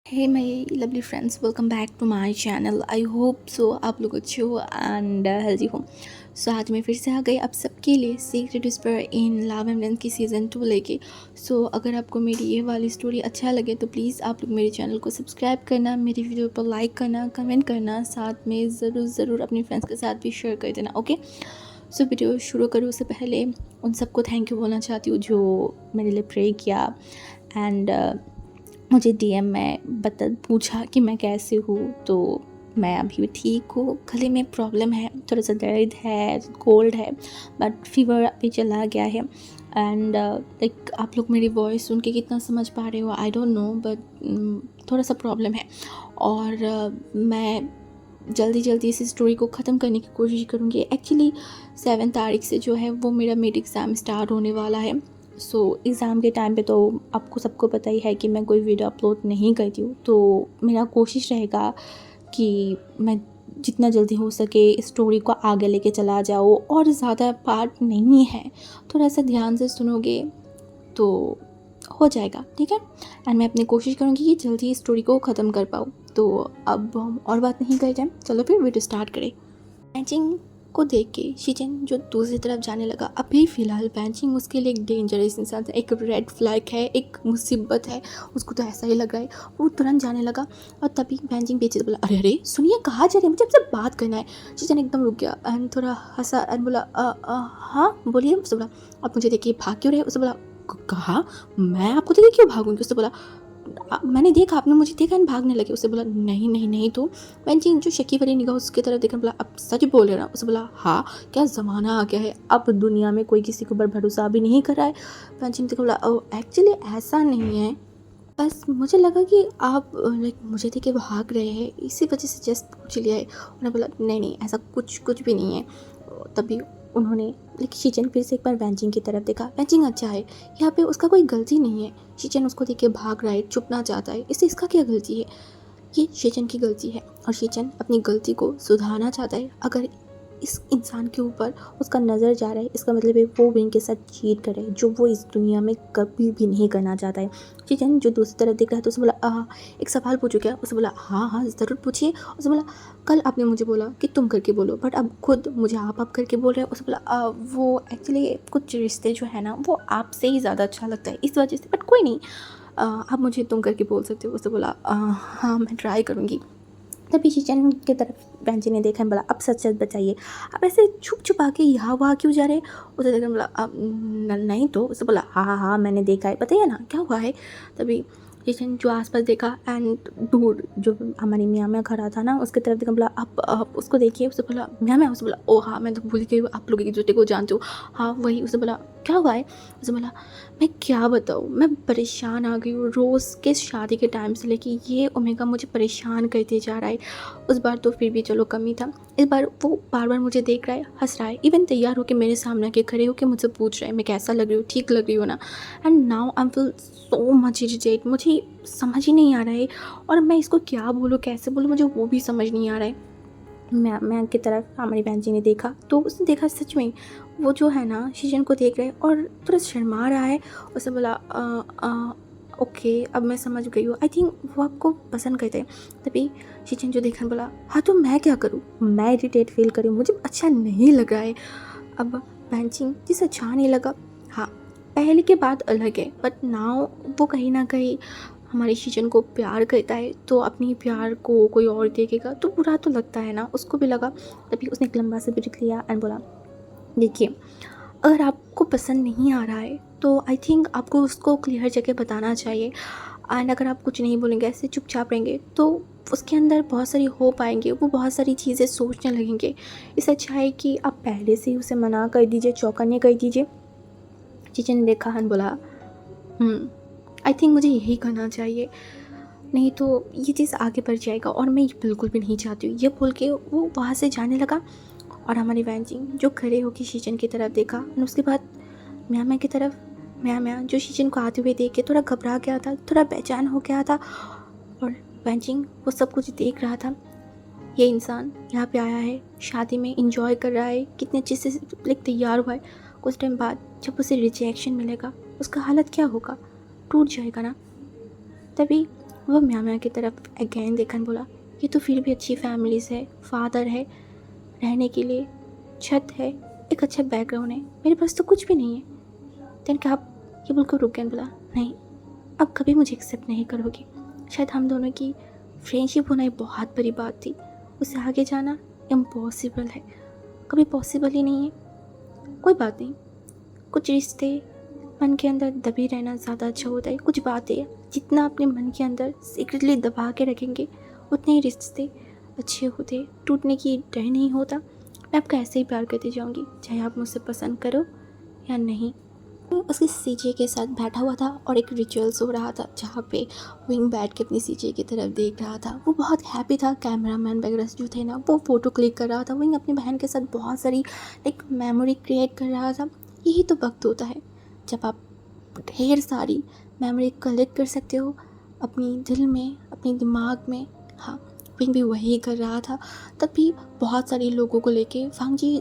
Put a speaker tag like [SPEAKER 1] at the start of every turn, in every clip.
[SPEAKER 1] Hey my lovely friends, welcome back to my channel. I hope so आप लोग अच्छे हो एंड हेल्दी हो। सो आज मैं फिर से आ गई आप सबके लिए secret whisper in love and blind की सीज़न 2 लेके। सो अगर आपको मेरी ये वाली स्टोरी अच्छा लगे तो प्लीज़ आप लोग मेरे चैनल को सब्सक्राइब करना, मेरी वीडियो पर लाइक करना, कमेंट करना, साथ में ज़रूर अपने फ्रेंड्स के साथ भी शेयर कर देना। ओके, सो वीडियो शुरू करूँ उससे पहले उन सबको थैंक यू बोलना चाहती हूँ जो मेरे लिए प्रे किया एंड मुझे डीएम में पूछा कि मैं कैसे हूँ। तो मैं अभी भी ठीक हूँ, गले में प्रॉब्लम है, थोड़ा सा दर्द है, कोल्ड है, बट फीवर अभी चला गया है। एंड लाइक आप लोग मेरी वॉइस सुन के कितना समझ पा रहे हो आई डोंट नो, बट थोड़ा सा प्रॉब्लम है। और मैं जल्दी इस स्टोरी को ख़त्म करने की कोशिश करूँगी। एक्चुअली 7 तारीख से जो है वो मेरा मिड एग्ज़ाम स्टार्ट होने वाला है। सो एग्ज़ाम के टाइम पे तो आपको सबको पता ही है कि मैं कोई वीडियो अपलोड नहीं करती हूँ। तो मेरा कोशिश रहेगा कि मैं जितना जल्दी हो सके इस स्टोरी को आगे लेके चला जाऊँ, और ज़्यादा पार्ट नहीं है, थोड़ा सा ध्यान से सुनोगे तो हो जाएगा, ठीक है। एंड मैं अपनी कोशिश करूँगी कि जल्दी इस स्टोरी को ख़त्म कर पाऊँ। तो अब हम और बात नहीं कर जाए, चलो फिर वीडियो स्टार्ट करें। बैंचिंग को देख के शीचन जो दूसरी तरफ जाने लगा। अभी फ़िलहाल बैंचिंग उसके लिए एक डेंजरस इंसान था, एक रेड फ्लैग है, एक मुसीबत है, उसको तो ऐसा ही लग रहा है। वो तुरंत जाने लगा और तभी बैंचिंग पीछे से बोला, अरे अरे सुनिए, कहाँ जा रहे हैं, मुझे आपसे बात करना है। शीचन एकदम रुक गया एंड थोड़ा हंसा एंड बोला हाँ बोलिए। उससे बोला, आप मुझे देखिए भाग क्यों रहे। उससे बोला, कहा मैं आपको देखिए क्यों भागूंगी। उससे बोला, मैंने देखा, आपने मुझे देखा एंड भागने लगे। उसे बोला, नहीं नहीं नहीं। तो बैंचिंग जो शकी वाली निगाह उसकी तरफ देखने बोला, अब सच बोल रहे ना। उसे बोला, हाँ क्या ज़माना आ गया है, अब दुनिया में कोई किसी के ऊपर भरोसा भी नहीं कर रहा है। बैंचिंग देखो बोला, एक्चुअली ऐसा नहीं है, बस मुझे लगा कि आप लाइक मुझे देख के भाग रहे हैं, इसी वजह से जस्ट पूछ लिया है। उन्होंने बोला, नहीं नहीं ऐसा कुछ भी नहीं है। तभी उन्होंने लेकिन शीचन फिर से एक बार बैंचिंग की तरफ देखा। बैंचिंग अच्छा है, यहाँ पे उसका कोई गलती नहीं है। शीचन उसको देख के भाग रहा है, चुपना चाहता है, इससे इसका क्या गलती है। ये शीचन की गलती है और शीचन अपनी गलती को सुधारना चाहता है। अगर इस इंसान के ऊपर उसका नज़र जा रहा है, इसका मतलब है वो भी इनके साथ चीट करे, जो वो इस दुनिया में कभी भी नहीं करना चाहता है। शीचन जो दूसरी तरफ देख रहा है तो उसे बोला, एक सवाल पूछो क्या। उसे बोला, हाँ ज़रूर पूछिए। उसे बोला, कल आपने मुझे बोला कि तुम करके बोलो, बट अब खुद मुझे आप करके बोल रहे हो। उसे बोला, वो एक्चुअली कुछ रिश्ते जो है ना वो आपसे ही ज़्यादा अच्छा लगता है इस वजह से, बट कोई नहीं, आप मुझे तुम करके बोल सकते हो। उसे बोला, हाँ मैं ट्राई करूँगी। तभी शीचन की तरफ बेंची ने देखा, बोला, अब सच सच बताइए, आप ऐसे छुप छुपा के यहाँ वहाँ क्यों जा रहे। उसे देखकर बोला, अब नहीं तो। उसे बोला, हाँ मैंने देखा है, बताइए ना क्या हुआ है। तभी शीचन जो आसपास देखा एंड दूर जो हमारी मियाँ में खड़ा था ना उसकी तरफ देखा, बोला, आप उसको देखिए। उसे बोला, मियाँ। उसे बोला, ओ हाँ मैं तो भूल गई, आप लोग एक दूसरे को जानते हो। हाँ वही। उसे बोला, क्या हुआ है। उसे बोला, मैं क्या बताऊँ, मैं परेशान आ गई हूँ, रोज़ के शादी के टाइम से लेके ये ओमेगा मुझे परेशान करते जा रहा है। उस बार तो फिर भी चलो कम ही था, इस बार वो बार मुझे देख रहा है, हंस रहा है, इवन तैयार होकर मेरे सामने आके खड़े होकर मुझसे पूछ रहा है मैं कैसा लग रही हूँ, ठीक लग रही हूँ ना। And now I feel so much irritate, मुझे समझ ही नहीं आ रहा है, और मैं इसको क्या बोलूँ कैसे बोलूँ मुझे वो भी समझ नहीं आ रहा है। मैं की तरफ हमारी बहन जी ने देखा तो उसने देखा सच में वो जो है ना शीशन को देख रहा है और थोड़ा शर्मा रहा है। उसने बोला, ओके अब मैं समझ गई हूँ, आई थिंक वो आपको पसंद करते हैं। तभी शीचन जो देखने बोला, हाँ तो मैं क्या करूँ, मैं इरिटेट फील करूँ, मुझे अच्छा नहीं लग रहा है। अब बेंचिंग जिसे अच्छा नहीं लगा, हाँ पहले के बात अलग है, बट नाउ वो कहीं ना कहीं हमारे शीचन को प्यार करता है, तो अपनी प्यार को कोई और देखेगा तो बुरा तो लगता है ना, उसको भी लगा। तभी उसने एक लंबा सा ब्रेक लिया एंड बोला, देखिए अगर आपको पसंद नहीं आ रहा है तो आई थिंक आपको उसको क्लियर जगह बताना चाहिए। एंड अगर आप कुछ नहीं बोलेंगे, ऐसे चुपचाप रहेंगे, तो उसके अंदर बहुत सारी होप आएंगे, वो बहुत सारी चीज़ें सोचने लगेंगे। इससे अच्छा है कि आप पहले से ही उसे मना कर दीजिए, चौकन्ने कर दीजिए। चीचन ने देखा एंड बोला, आई थिंक मुझे यही करना चाहिए, नहीं तो ये चीज़ आगे बढ़ जाएगा और मैं ये बिल्कुल भी नहीं चाहती हूँ। ये बोल के वो वहाँ से जाने लगा और हमारी वैनजिंग जो खड़े होकर शीचन की तरफ देखा और उसके बाद म्या की तरफ। म्या जो शीचन को आते हुए देख के थोड़ा घबरा गया था, थोड़ा बेचैन हो गया था, और वैनजिंग वो सब कुछ देख रहा था। ये इंसान यहाँ पे आया है, शादी में इंजॉय कर रहा है, कितने अच्छे से लाइक तैयार हुआ है, कुछ टाइम बाद जब उसे रिजेक्शन मिलेगा उसका हालत क्या होगा, टूट जाएगा ना। तभी वो म्या म्या की तरफ अगेन देखन बोला, ये तो फिर भी अच्छी फैमिली से है, फादर है, रहने के लिए छत है, एक अच्छा बैकग्राउंड है, मेरे पास तो कुछ भी नहीं है। देन क्या आप ये बोलकर रुक गए, बोला नहीं, अब कभी मुझे एक्सेप्ट नहीं करोगी। शायद हम दोनों की फ्रेंडशिप होना एक बहुत बड़ी बात थी, उससे आगे जाना इम्पॉसिबल है, कभी पॉसिबल ही नहीं है। कोई बात नहीं, कुछ रिश्ते मन के अंदर दबे रहना ज़्यादा अच्छा होता है। कुछ बातें जितना अपने मन के अंदर सीक्रेटली दबा के रखेंगे उतने ही रिश्ते अच्छे होते, टूटने की डर नहीं होता। मैं आपका ऐसे ही प्यार करती जाऊँगी, चाहे आप मुझसे पसंद करो या नहीं। उसके सीजे के साथ बैठा हुआ था और एक रिचुअल्स हो रहा था जहाँ पे विंग बैठ के अपनी सीजे की तरफ देख रहा था। वो बहुत हैप्पी था। कैमरामैन वगैरह जो थे ना, वो फ़ोटो क्लिक कर रहा था। विंग अपनी बहन के साथ बहुत सारी एक मेमोरी क्रिएट कर रहा था। यही तो वक्त होता है जब आप ढेर सारी मेमोरी कलेक्ट कर सकते हो अपनी दिल में, अपने दिमाग में। हाँ, विंग भी वही कर रहा था। तब भी बहुत सारे लोगों को लेके वांगजी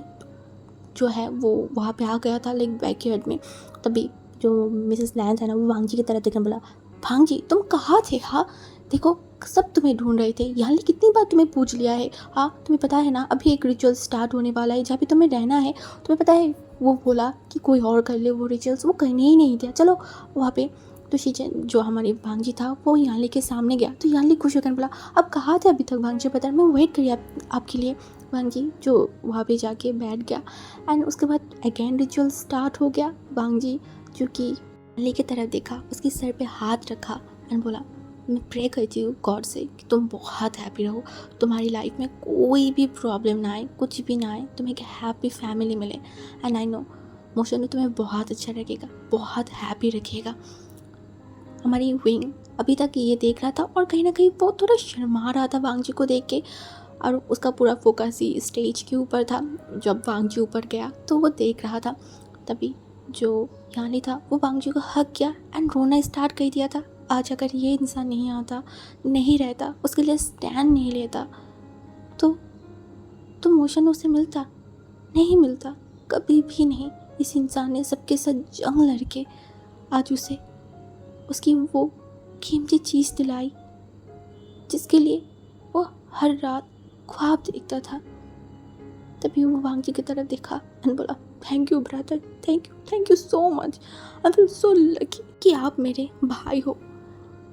[SPEAKER 1] जो है वो वहाँ पे आ गया था, लाइक बैकयार्ड में। तभी जो मिसेस लैंस है ना, वो वांगजी की तरफ देखने बोला, वांगजी तुम कहाँ थे? हाँ देखो, सब तुम्हें ढूंढ रहे थे, यहाँ कितनी बार तुम्हें पूछ लिया है। हाँ तुम्हें पता है ना, अभी एक रिचुअल स्टार्ट होने वाला है जहाँ पे तुम्हें रहना है। तुम्हें पता है वो बोला कि कोई और कर ले वो रिचुअल्स, वो करने ही नहीं दिया। चलो वहाँ पे तो शीचे जो हमारी भांजी था वो यानली के सामने गया। तो यानली खुश होकर बोला, अब कहाँ थे अभी तक भांजी? पता मैं वेट करिए आपके लिए। भांजी जो वहाँ पे जाके बैठ गया एंड उसके बाद अगेन रिचुअल स्टार्ट हो गया। भांजी जो कि यानली की तरफ देखा, उसके सर पे हाथ रखा एंड बोला, मैं प्रे करती हूँ गॉड से कि तुम बहुत हैप्पी रहो, तुम्हारी लाइफ में कोई भी प्रॉब्लम ना आए, कुछ भी ना आए, तुम्हें एक हैप्पी फैमिली मिले। एंड आई नो मोशन तुम्हें बहुत अच्छा रखेगा, बहुत हैप्पी रखेगा। हमारी विंग अभी तक ये देख रहा था और कहीं ना कहीं वो थोड़ा शर्मा रहा था वांगजी को देख के, और उसका पूरा फोकस ही स्टेज के ऊपर था। जब वांगजी ऊपर गया तो वो देख रहा था। तभी जो यानी था वो वांगजी को हक किया एंड रोना स्टार्ट कर दिया था। आज अगर ये इंसान नहीं आता, नहीं रहता, उसके लिए स्टैंड नहीं लेता तो मोशन उसे मिलता नहीं मिलता, कभी भी नहीं। इस इंसान ने सबके साथ जंग लड़के आज उसे उसकी वो कीमती चीज़ दिलाई जिसके लिए वो हर रात ख्वाब देखता था। तभी वो वांगजी की तरफ देखा एंड बोला, thank you brother, thank you so much, I feel so lucky कि आप मेरे भाई हो।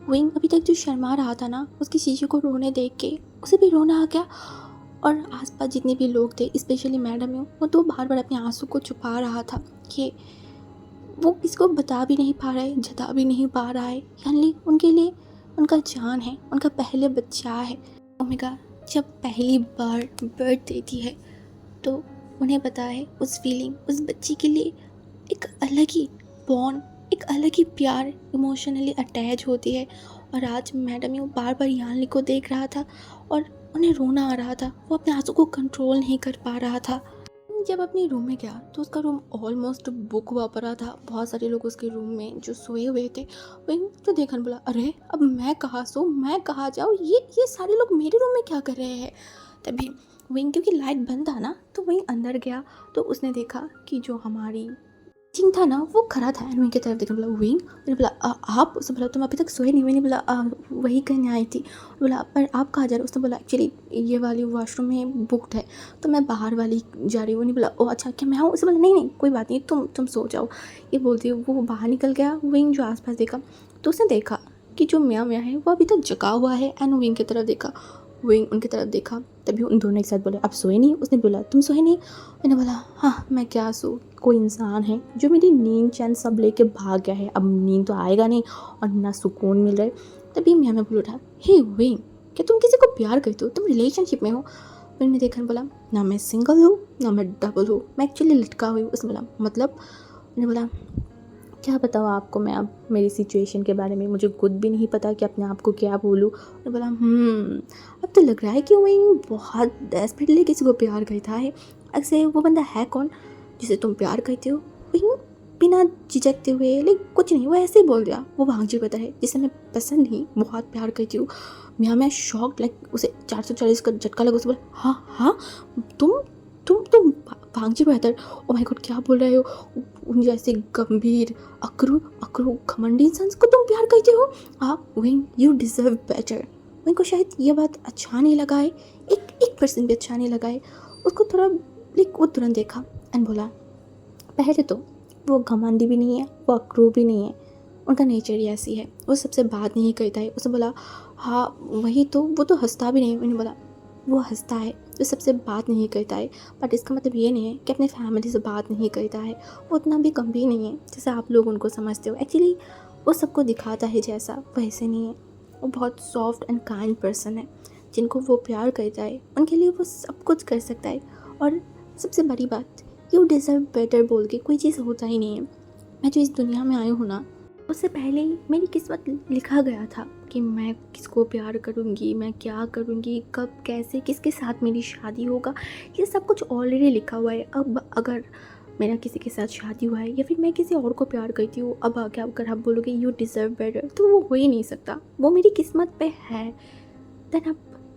[SPEAKER 1] विंग अभी तक जो शर्मा रहा था ना, उसकी चीज़ों को रोने देख के उसे भी रोना आ गया। और आसपास जितने भी लोग थे, स्पेशली मैडम वो तो बार बार अपने आंसू को छुपा रहा था कि वो किसी को बता भी नहीं पा रहा है, जता भी नहीं पा रहा है। यानी उनके लिए उनका जान है, उनका पहले बच्चा है। ओमेगा जब पहली बार बर्थ देती है तो उन्हें पता है उस फीलिंग, उस बच्ची के लिए एक अलग ही बॉन्ड, एक अलग ही प्यार इमोशनली अटैच होती है। और आज मैडम वो बार बार यानली को देख रहा था और उन्हें रोना आ रहा था। वो अपने आंसू को कंट्रोल नहीं कर पा रहा था। जब अपने रूम में गया तो उसका रूम ऑलमोस्ट बुक हुआ पड़ा था। बहुत सारे लोग उसके रूम में जो सोए हुए थे। वही तो देखने बोला, अरे अब मैं कहाँ सो, मैं कहाँ जाऊँ, ये सारे लोग मेरे रूम में क्या कर रहे हैं? तभी विंग क्योंकि लाइट बंद था ना, तो वहीं अंदर गया तो उसने देखा कि जो हमारी चिंग था ना वो खड़ा था। विंग की तरफ देखने बोला, विंग, मैंने बोला आप? उसने बोला तुम अभी तक सोए नहीं? मैंने बोला वही कहने आई थी। बोला पर आप कहाँ जा रहे हो? उसने बोला एक्चुअली ये वाली वॉशरूम में बुकड है तो मैं बाहर वाली जा रही हूँ। नहीं बोला ओ अच्छा क्या मैं हूँ? उसने बोला नहीं कोई बात नहीं, तुम सो जाओ। ये बोलती है वो बाहर निकल गया। विंग जो आसपास देखा तो उसने देखा कि जो म्या म्या है वो अभी तक जगा हुआ है। एंड विंग की तरफ देखा, विंग उनकी तरफ देखा। तभी उन दोनों एक साथ बोले, आप सोए नहीं? उसने बोला तुम सोए नहीं? मैंने बोला हाँ मैं क्या सो, कोई इंसान है जो मेरी नींद चैन सब लेके भाग गया है, अब नींद तो आएगा नहीं और ना सुकून मिल रहा है। तभी मैं बोल उठा, हे विंग, क्या तुम किसी को प्यार करते हो? तुम रिलेशनशिप में हो? मैंने देखा, बोला ना मैं सिंगल हूँ ना मैं डबल हूँ, मैं एक्चुअली लटका हुई हूँ। उसने बोला मतलब? मैंने बोला क्या बताओ आपको मैं अब मेरी सिचुएशन के बारे में, मुझे खुद भी नहीं पता कि अपने आप को क्या बोलूँ। उन्होंने बोला अब तो लग रहा है कि वो बहुत डेस्परेटली किसी को प्यार करता है। ऐसे वो बंदा है कौन जिसे तुम प्यार करते हो? वही बिना झिझकते हुए, लाइक कुछ नहीं, वो ऐसे ही बोल दिया, वो भांजी पता है जिसे मैं पसंद नहीं बहुत प्यार करती हूँ। मैं शॉक, लाइक उसे 440 का झटका लगा। उसे बोला हाँ तुम भांजी बेहतर, ओ माय गॉड क्या बोल रहे हो, उन जैसे गंभीर अकरू अकरू घमंडी इंसान को तुम प्यार करते हो? हाँ wing, you deserve better. Wing को शायद ये बात अच्छा नहीं लगा है, एक परसेंट भी अच्छा नहीं लगा है। उसको थोड़ा लाइक वो तुरंत देखा एंड बोला, पहले तो वो घमंडी भी नहीं है, वो अकरू भी नहीं है, उनका नेचर ही ऐसी है, वो सबसे बात नहीं करता है। उसने बोला हाँ वही तो, वो तो हंसता भी नहीं। मैंने बोला वो हंसता है, वो सबसे बात नहीं करता है, बट इसका मतलब ये नहीं है कि अपने फैमिली से बात नहीं करता है। वो उतना भी गंभीर नहीं है जैसे आप लोग उनको समझते हो। एक्चुअली वो सबको दिखाता है जैसा, वैसे नहीं है। वो बहुत सॉफ्ट एंड काइंड पर्सन है। जिनको वो प्यार करता है उनके लिए वो सब कुछ कर सकता है। और सबसे बड़ी बात, यू डिज़र्व बेटर बोल के कोई चीज़ होता ही नहीं है। मैं जो इस दुनिया में आई हूँ ना, उससे पहले ही मेरी किस्मत लिखा गया था कि मैं किसको प्यार करूँगी, मैं क्या करूँगी, कब कैसे किसके साथ मेरी शादी होगा, ये सब कुछ ऑलरेडी लिखा हुआ है। अब अगर मेरा किसी के साथ शादी हुआ है या फिर मैं किसी और को प्यार करती हूँ, अब आगे अगर आप बोलोगे यू डिज़र्व बेटर, तो वो हो ही नहीं सकता, वो मेरी किस्मत पे है। देन आप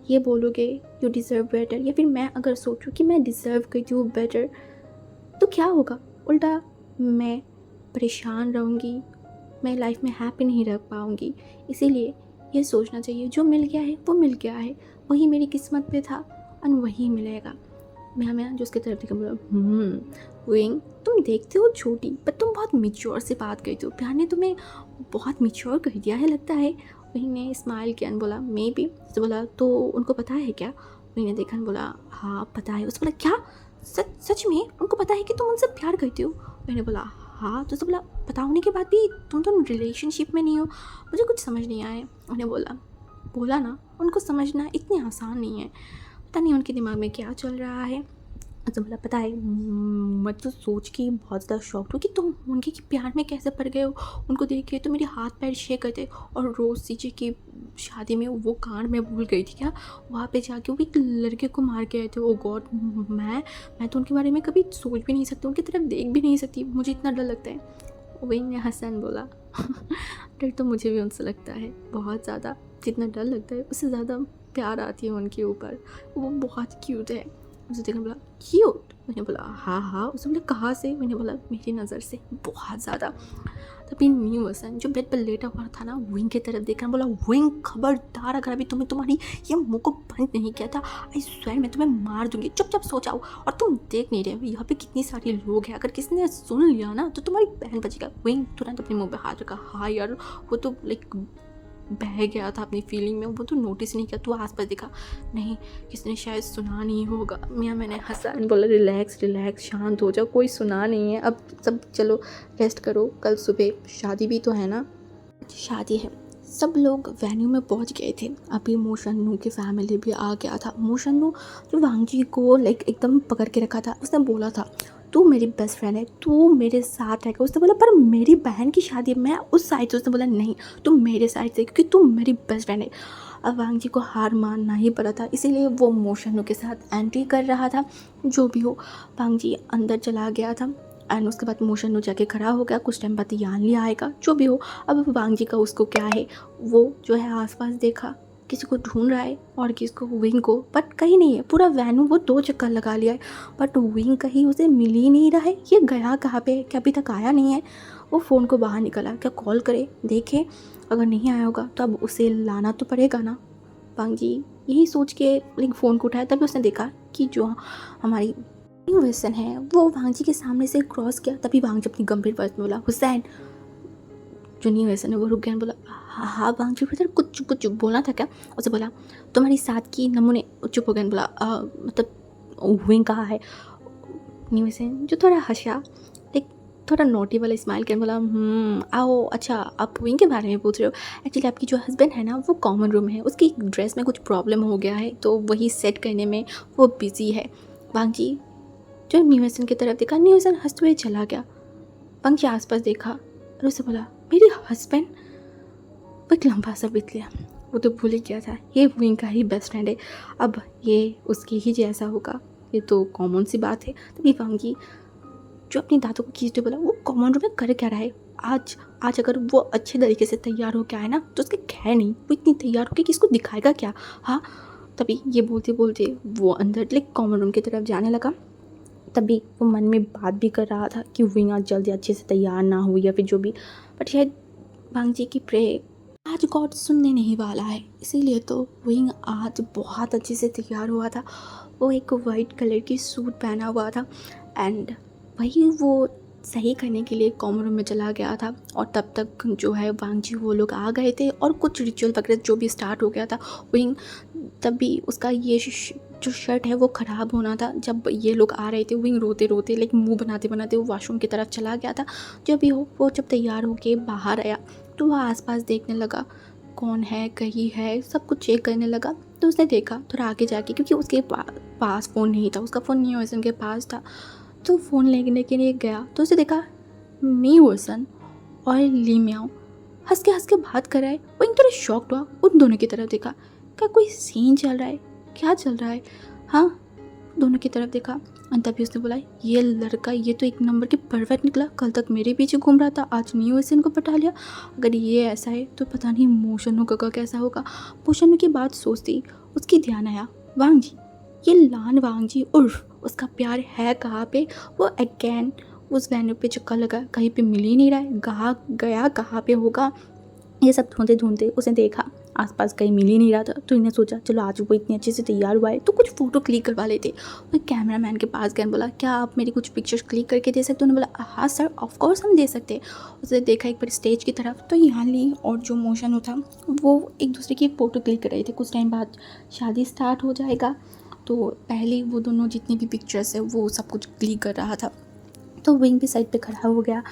[SPEAKER 1] ये बोलोगे यू डिज़र्व बेटर, या फिर मैं अगर सोचूं कि मैं डिज़र्व करती हूँ बेटर, तो क्या होगा? उल्टा मैं परेशान रहूँगी, मैं लाइफ में हैप्पी नहीं रह पाऊँगी। इसीलिए ये सोचना चाहिए जो मिल गया है वो मिल गया है, वही मेरी किस्मत पे था और वही मिलेगा। मैं जो उसकी तरफ देखा बोला, विंग तुम देखते हो छोटी, पर तुम बहुत मिच्योर से बात करते हो, प्यार ने तुम्हें बहुत मिच्योर कर दिया है लगता है। विंग ने स्माइल किया और बोला मे बी। तो बोला तो उनको पता है क्या? विंग ने देखा और बोला हाँ पता है। उसने बोला क्या सच में उनको पता है कि तुम उनसे प्यार करते हो? मैंने बोला हाँ। तो उसने बोला पता होने के बाद भी तुम तो रिलेशनशिप में नहीं हो, मुझे कुछ समझ नहीं आया। उन्हें बोला ना, उनको समझना इतनी आसान नहीं है, पता नहीं उनके दिमाग में क्या चल रहा है। तो बोला पता है, मैं तो सोच के बहुत ज़्यादा शॉक्ड हूँ कि तुम उनके प्यार में कैसे पड़ गए हो। उनको देख के तो मेरे हाथ पैर शेक करते। और रोज़ सीजे की शादी में वो कांड मैं भूल गई थी क्या, वहाँ पे जाके वो एक लड़के को मार के आए थे। ओ गॉड, मैं तो उनके बारे में कभी सोच भी नहीं सकती, उनकी तरफ देख भी नहीं सकती, मुझे इतना डर लगता है। वही ने हसन बोला डर तो मुझे भी उनसे लगता है बहुत ज़्यादा, जितना डर लगता है उससे ज़्यादा प्यार आती है उनके ऊपर। वो बहुत क्यूट है। उसे देखने बोला क्यूट? मैंने बोला हाँ। उसने बोला कहाँ से? मैंने बोला मेरी नज़र से बहुत ज़्यादा। तभी न्यू हसन जो बेड पर लेटा हुआ था ना, विंग की तरफ देखकर बोला विंग खबरदार, अगर अभी तुम्हें तुम्हारी ये मुंह को बंद नहीं किया था, आई स्वेयर मैं तुम्हें मार दूंगी। चुपचाप सो जाओ। और तुम देख नहीं रहे यहाँ पे कितनी सारे लोग हैं, अगर किसी ने सुन लिया ना तो तुम्हारी बहन बचेगा। विंग तुरंत अपने मुँह पर हाथ रखा। हाँ यार, वो तो लाइक बह गया था अपनी फीलिंग में, वो तो नोटिस नहीं किया। तो आसपास देखा नहीं, किसने शायद सुना नहीं होगा। मैंने हंसा एंड बोला रिलैक्स शांत हो जाओ, कोई सुना नहीं है, अब सब चलो रेस्ट करो, कल सुबह शादी भी तो है ना। शादी है। सब लोग वेन्यू में पहुंच गए थे। अभी मोशन्नू की फैमिली भी आ गया था। मोशन्नू जो वांगजी को लाइक एकदम पकड़ के रखा था, उसने बोला था तू मेरी बेस्ट फ्रेंड है, तू मेरे साथ रहेगा। उसने बोला पर मेरी बहन की शादी है, मैं उस साइड से। उसने बोला नहीं, तुम मेरे साइड से, क्योंकि तू मेरी बेस्ट फ्रेंड है। अब वांगजी को हार मानना ही पड़ा था, इसीलिए वो मोशन्नू के साथ एंट्री कर रहा था। जो भी हो, वांगजी अंदर चला गया था एंड उसके बाद मोशन्नू जाके खड़ा हो गया। कुछ टाइम बाद यान लिया आएगा, जो भी हो। अब वांगजी का उसको क्या है, वो जो है आसपास देखा, किसी को ढूंढ रहा है और किसको, विंग को, बट कहीं नहीं है। पूरा वैन्यू वो 2 चक्कर लगा लिया है, बट विंग कहीं उसे मिल ही नहीं रहा है। ये गया कहाँ पे, क्या अभी तक आया नहीं है। वो फ़ोन को बाहर निकला, क्या कॉल करे देखे, अगर नहीं आया होगा तो अब उसे लाना तो पड़ेगा ना। वांगजी यही सोच के लाइक फ़ोन को उठाया, तभी उसने देखा कि जो हमारी न्यू हसन है वो वांगजी के सामने से क्रॉस किया। तभी वांगजी अपनी गंभीर आवाज़ में बोला हुसैन। जो न्यू हसन है वो रुक गया, बोला हाँ वांगजी ब्रदर, कुछ बोलना था क्या? उसे बोला तुम्हारी साथ की नमूने। चुप हो गया, बोला मतलब विंग कहाँ है? न्यू हसन जो थोड़ा हंसा, लाइक थोड़ा नोटी वाला स्माइल कर बोला आओ, अच्छा आप विंग के बारे में पूछ रहे हो। एक्चुअली आपकी जो हस्बैंड है ना वो कॉमन रूम है, उसकी ड्रेस में कुछ प्रॉब्लम हो गया है, तो वही सेट करने में वो बिजी है। वांगजी जो न्यू हसन की तरफ देखा, न्यू हसन हंसते हुए चला गया। वांगजी आसपास देखा और उसे बोला मेरी हस्बैंड। वो एक लंबा सा बीत लिया, वो तो भूल ही गया था ये विंग का ही बेस्ट फ्रेंड है, अब ये उसकी ही जैसा होगा, ये तो कॉमन सी बात है। तभी वांगजी जो अपनी दांतों को खींचते बोला वो कॉमन रूम में कर क्या रहा है? आज अगर वो अच्छे तरीके से तैयार हो के आए ना तो उसके खैर नहीं, वो इतनी तैयार होकर किसको दिखाएगा क्या? हाँ। तभी ये बोलते बोलते वो अंदर लाइक कॉमन रूम की तरफ जाने लगा। तभी वो मन में बात भी कर रहा था कि विंग आज जल्दी अच्छे से तैयार ना हो या फिर जो भी, बट शायद वांग जी की प्रे आज गॉड सुनने नहीं वाला है, इसीलिए तो विंग आज बहुत अच्छे से तैयार हुआ था। वो एक वाइट कलर की सूट पहना हुआ था एंड वही वो सही करने के लिए कॉमन रूम में चला गया था। और तब तक जो है वांग जी वो लोग आ गए थे और कुछ रिचुअल वगैरह जो भी स्टार्ट हो गया था। विंग तभी उसका ये जो शर्ट है वो ख़राब होना था। जब ये लोग आ रहे थे विंग रोते रोते लाइक मुंह बनाते बनाते वो वॉशरूम की तरफ चला गया था। जब भी हो वो जब तैयार होके बाहर आया तो वह आसपास देखने लगा कौन है कहीं है, सब कुछ चेक करने लगा। तो उसने देखा थोड़ा आगे जाके, क्योंकि उसके पास फ़ोन नहीं था, उसका फ़ोन नहीं वैसे उनके पास था, तो फ़ोन लेने के लिए गया तो उसने देखा मी वसन और ली मियाओ हंस के बात कर रहा है। वो थोड़ा शॉक्ड हुआ, उन दोनों की तरफ देखा, क्या कोई सीन चल रहा है, क्या चल रहा है। हाँ, दोनों की तरफ देखा और तभी उसने बोला ये लड़का ये तो एक नंबर की परफेक्ट निकला, कल तक मेरे पीछे घूम रहा था, आज न्यू एसन को पटा लिया। अगर ये ऐसा है तो पता नहीं मोशनों का कैसा होगा। मोशनों की बात सोचती उसकी ध्यान आया वांग जी, ये लान वांग जी उर्फ उसका प्यार है कहाँ पे। वो अगेन उस वैन्यू पे चक्कर लगा, कहीं पे मिल ही नहीं रहा है, कहाँ गया कहाँ पे होगा। ये सब ढूंढते ढूंढते उसने देखा आसपास कहीं मिल ही नहीं रहा था, तो इन्हें सोचा चलो आज वो इतने अच्छे से तैयार हुआ है तो कुछ फ़ोटो क्लिक करवा लेते। वो कैमरा मैन के पास गए, बोला क्या आप मेरी कुछ पिक्चर्स क्लिक करके दे सकते हो। उन्होंने बोला हाँ सर ऑफ कोर्स हम दे सकते हैं। उसने देखा एक बार स्टेज की तरफ तो यहाँ ली और जो मोशन था वो एक दूसरे की फ़ोटो क्लिक कर रहे थे। कुछ टाइम बाद शादी स्टार्ट हो जाएगा, तो पहले वो दोनों जितनी भी पिक्चर्स है वो सब कुछ क्लिक कर रहा था। तो विंग भी साइड पे खड़ा हो गया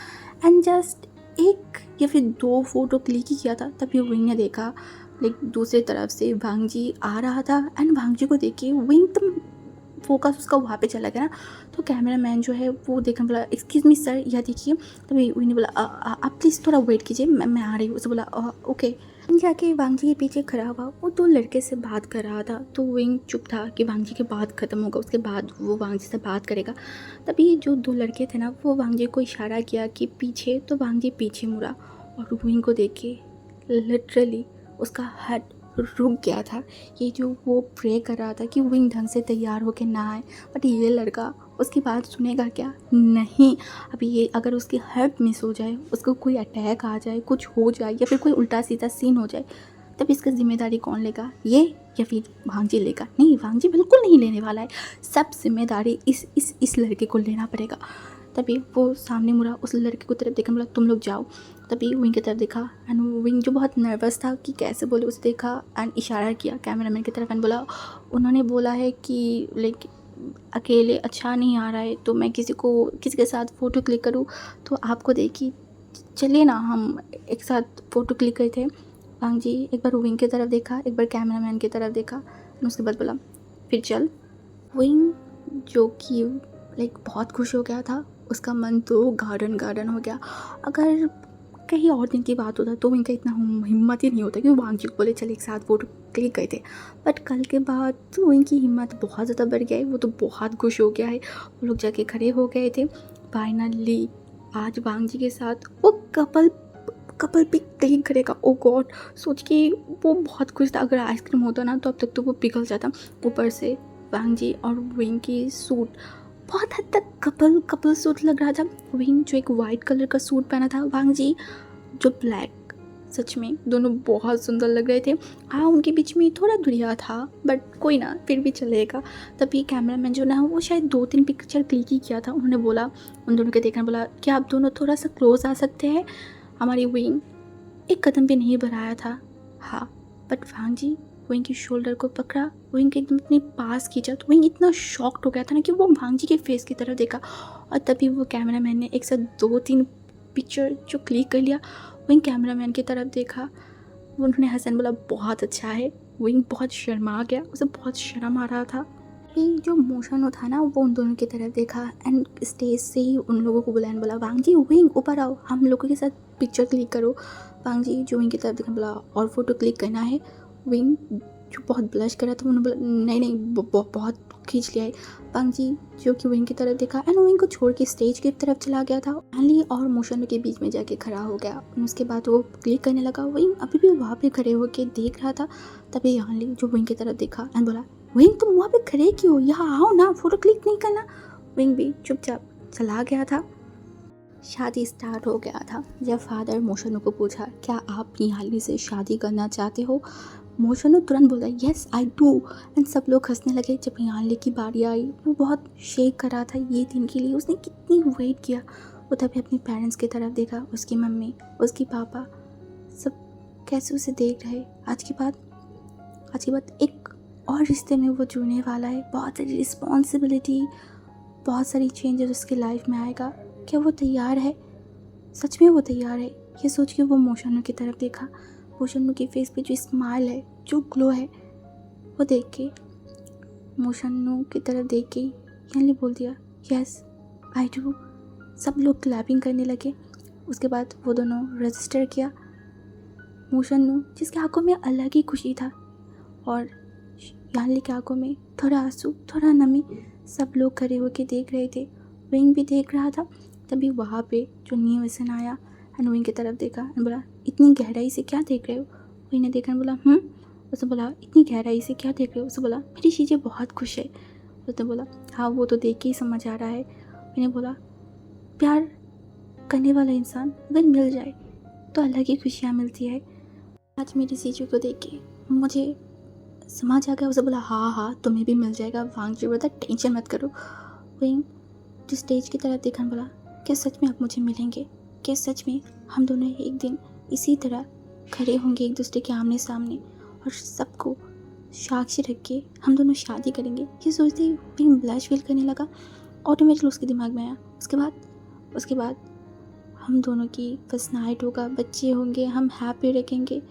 [SPEAKER 1] एंड जस्ट एक या फिर 2 फोटो क्लिक ही किया था, तभी विंग ने देखा लाइक दूसरी तरफ से वांग जी आ रहा था एंड वांग जी को देख के विंग एकदम फोकस उसका वहाँ पे चला गया ना। तो कैमरा मैन जो है वो देखने बोला एक्सक्यूज़ मी सर यह देखिए। तभी विंग ने बोला आप प्लीज़ थोड़ा वेट कीजिए, मैं आ रही हूँ। उसे बोला ओके। जाके वांग जी के पीछे खड़ा हुआ, वो 2 लड़के से बात कर रहा था। तो विंग चुप था कि वांग जी की बात ख़त्म होगा उसके बाद वो वांग जी से बात करेगा। तभी जो 2 लड़के थे ना वो वांग जी को इशारा किया कि पीछे, तो वांग जी पीछे मुड़ा और विंग को देख के लिटरली उसका हार्ट रुक गया था। ये जो वो प्रे कर रहा था कि विंग ढंग से तैयार होके ना आए, बट ये लड़का उसकी बात सुनेगा क्या? नहीं। अभी ये अगर उसकी हार्ट मिस हो जाए, उसको कोई अटैक आ जाए, कुछ हो जाए या फिर कोई उल्टा सीधा सीन हो जाए, तब इसका जिम्मेदारी कौन लेगा? ये या फिर वांग जी लेगा? नहीं, वांग जी बिल्कुल नहीं लेने वाला है। सब जिम्मेदारी इस लड़के को लेना पड़ेगा। तभी वो सामने मुड़ा, उस लड़के को तरफ देखा, बोला तुम लोग जाओ। तभी विंग की तरफ देखा एंड विंग जो बहुत नर्वस था कि कैसे बोले, उसे देखा एंड इशारा किया कैमरामैन की तरफ एंड बोला उन्होंने बोला है कि लाइक अकेले अच्छा नहीं आ रहा है, तो मैं किसी के साथ फ़ोटो क्लिक करूँ तो आपको देखी, चलिए ना हम एक साथ फ़ोटो क्लिक करते हैं। वांग जी एक बार विंग की तरफ देखा, एक बार कैमरामैन की तरफ देखा और उसके बाद बोला फिर चल। विंग जो कि लाइक बहुत खुश हो गया था, उसका मन तो गार्डन हो गया। अगर कहीं और दिन की बात होता तो इनका इतना हिम्मत ही नहीं होता कि वो वांग जी को बोले चल एक साथ फ़ोटो क्लिक करते। बट कल के बाद तो इनकी हिम्मत बहुत ज़्यादा बढ़ गया है, वो तो बहुत खुश हो गया है। वो लोग जाके खड़े हो गए थे। फाइनली आज वांग जी के साथ वो कपल पिक क्लिक करेगा। ओ गॉड, सोच के वो बहुत खुश था। अगर आइसक्रीम होता ना तो अब तक तो वो पिघल जाता। ऊपर से वांग जी और विंग की सूट बहुत हद तक कपल सूट लग रहा था। विंग जो एक वाइट कलर का सूट पहना था, वांग जी जो ब्लैक, सच में दोनों बहुत सुंदर लग रहे थे। हाँ, उनके बीच में थोड़ा दूरिया था बट कोई ना, फिर भी चलेगा। तभी कैमरामैन जो ना वो शायद 2-3 पिक्चर क्लिक ही किया था। उन्होंने बोला उन दोनों के देखना, बोला क्या आप दोनों थोड़ा सा क्लोज आ सकते हैं। हमारी विंग एक कदम भी नहीं बढ़ाया था। हाँ, बट वांग जी विंग की शोल्डर को पकड़ा, विंग के एकदम अपने पास खींचा। तो विंग इतना शॉक्ड हो गया था ना कि वो वांग जी के फेस की तरफ देखा और तभी वो कैमरामैन ने एक साथ 2-3 पिक्चर जो क्लिक कर लिया। विंग कैमरामैन की तरफ देखा, उन्होंने हसन बोला बहुत अच्छा है। विंग बहुत शर्मा गया, उसे बहुत शर्म आ रहा था। ये जो मोशन था ना वो उन दोनों की तरफ देखा एंड स्टेज से ही उन लोगों को बुलाया, बोला वांग जी विंग ऊपर आओ, हम लोगों के साथ पिक्चर क्लिक करो। वांग जी जो विंग की तरफ देखा, बोला और फ़ोटो क्लिक करना है। विंग जो बहुत ब्लश कर रहा था उन्होंने बोला नहीं बहुत खींच लिया है। वांग जी जो कि विंग की तरफ देखा एंड विंग को छोड़ के स्टेज की तरफ चला गया था। एनली और मोशन के बीच में जाके खड़ा हो गया। उसके बाद वो क्लिक करने लगा। विंग अभी भी वहाँ पे खड़े होके देख रहा था। तभी एनली जो विंग की तरफ देखा एंड बोला विंग तुम वहाँ पे खड़े क्यों, यहाँ आओ ना, फ़ोटो क्लिक नहीं करना। विंग भी चुपचाप चला गया था। शादी स्टार्ट हो गया था जब फादर मोशनु को पूछा, क्या आप निहाली से शादी करना चाहते हो? मोशनु तुरंत बोला, यस आई डू। एंड सब लोग हंसने लगे। जब निहाली की बारी आई, वो बहुत शेक कर रहा था ये दिन के लिए। उसने कितनी वेट किया। वो तभी अपने पेरेंट्स की तरफ देखा, उसकी मम्मी, उसकी पापा, सब कैसे उसे देख रहे। आज के बाद एक और रिश्ते में वो जुड़ने वाला है। बहुत सारी रिस्पॉन्सिबिलिटी, बहुत सारी चेंजेस उसकी लाइफ में आएगा। क्या वो तैयार है? सच में वो तैयार है? ये सोच के वो मोशनु की तरफ देखा। मोशनु के फेस पे जो स्माइल है, जो ग्लो है, वो देख के, मोशनु की तरफ देख के यानी बोल दिया, यस आई डू। सब लोग क्लैपिंग करने लगे। उसके बाद वो दोनों रजिस्टर किया। मोशनु, जिसके आंखों में अलग ही खुशी था, और यानली के आंखों में थोड़ा आंसू, थोड़ा नमी। सब लोग खड़े होकर देख रहे थे। विंग भी देख रहा था। तभी वहाँ पे जो न्यूसन आया एंड विंग की तरफ देखा एंड बोला, इतनी गहराई से क्या देख रहे हो? विंग ने देखा बोला, उसने बोला, इतनी गहराई से क्या देख रहे हो? उसने बोला, मेरी चीज़ें बहुत खुश है। उसने बोला, हाँ वो तो देख के ही समझ आ रहा है। मैंने बोला, प्यार करने वाला इंसान अगर मिल जाए तो अलग ही खुशियाँ मिलती है। आज मेरी चीज़ों को देख के मुझे समझ आ गया। उसे बोला, हाँ तुम्हें भी मिल जाएगा वांग जी, बता टेंशन मत करो। विंग जो स्टेज की तरफ देखा बोला, क्या सच में आप मुझे मिलेंगे? क्या सच में हम दोनों एक दिन इसी तरह खड़े होंगे एक दूसरे के आमने सामने और सबको साक्षी रख के हम दोनों शादी करेंगे? ये सोचते ही विंग ब्लश फील करने लगा। ऑटोमेटिकली उसके दिमाग में आया, उसके बाद हम दोनों की फर्स्ट नाइट होगा, बच्चे होंगे, हम हैप्पी रखेंगे।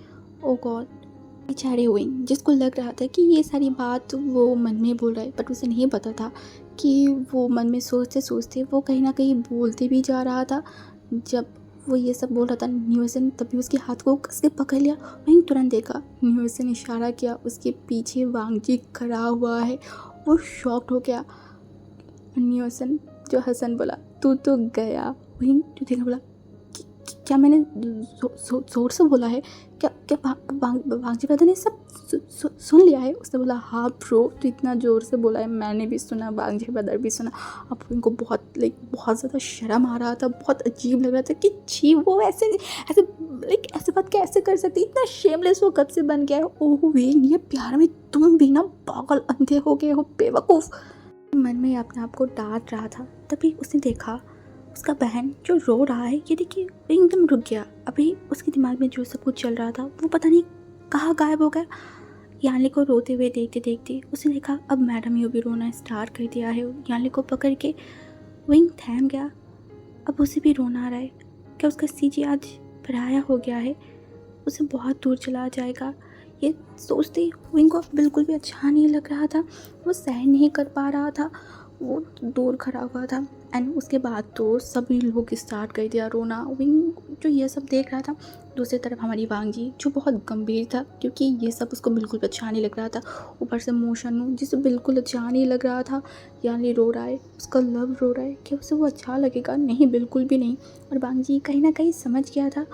[SPEAKER 1] ओ गॉड, बेचारे विंग, जिसको लग रहा था कि ये सारी बात वो मन में बोल रहा है, बट उसे नहीं पता था कि वो मन में सोचते सोचते वो कहीं ना कहीं बोलते भी जा रहा था। जब वो ये सब बोल रहा था, न्यूसन तभी उसके हाथ को कस के पकड़ लिया। वहीं तुरंत देखा, न्यूसन इशारा किया, उसके पीछे वांग जी खड़ा हुआ है। वो शॉक्ड हो गया। न्यूसन जो हसन बोला, तू तो गया। वहीं जो देखा बोला, क्या मैंने जोर से बोला है? क्या वांग जी ने सब सुन लिया है? उसने बोला, हाँ ब्रो, तो इतना ज़ोर से बोला है, मैंने भी सुना, वांग जी ब्रदर भी सुना। अब उनको बहुत ज़्यादा शर्म आ रहा था, बहुत अजीब लग रहा था कि छी वो ऐसे बात कैसे कर सकती, इतना शेमलेस वो कब से बन गया है। ओह वेन, ये प्यार में तुम भी ना पागल अंधे हो गए हो, बेवकूफ़। मन में अपने आप को डांट रहा था। तभी उसने देखा उसका बहन जो रो रहा है। ये देखिए वो एकदम रुक गया। अभी उसके दिमाग में जो सब कुछ चल रहा था वो पता नहीं कहाँ गायब हो गया। यानली को रोते हुए देखते देखते उसने देखा अब मैडम यू भी रोना स्टार्ट कर दिया है। यानली को पकड़ के विंग थम गया। अब उसे भी रोना आ रहा है। क्या उसका सीजी आज पराया हो गया है? उसे बहुत दूर चला जाएगा। ये सोचते ही विंग को बिल्कुल भी अच्छा नहीं लग रहा था। वो सहन नहीं कर पा रहा था। वो दूर खड़ा हुआ था। एंड उसके बाद तो सभी लोग स्टार्ट कर दिया रोना। विंग जो ये सब देख रहा था, दूसरी तरफ हमारी वांग जी जो बहुत गंभीर था, क्योंकि ये सब उसको बिल्कुल अच्छा नहीं लग रहा था। ऊपर से मोशनु जिसे बिल्कुल अच्छा नहीं लग रहा था। यानी रो रहा है, उसका लव रो रहा है। क्या उसे वो अच्छा लगेगा? नहीं, बिल्कुल भी नहीं। और वांग जी कहीं ना कहीं समझ गया था,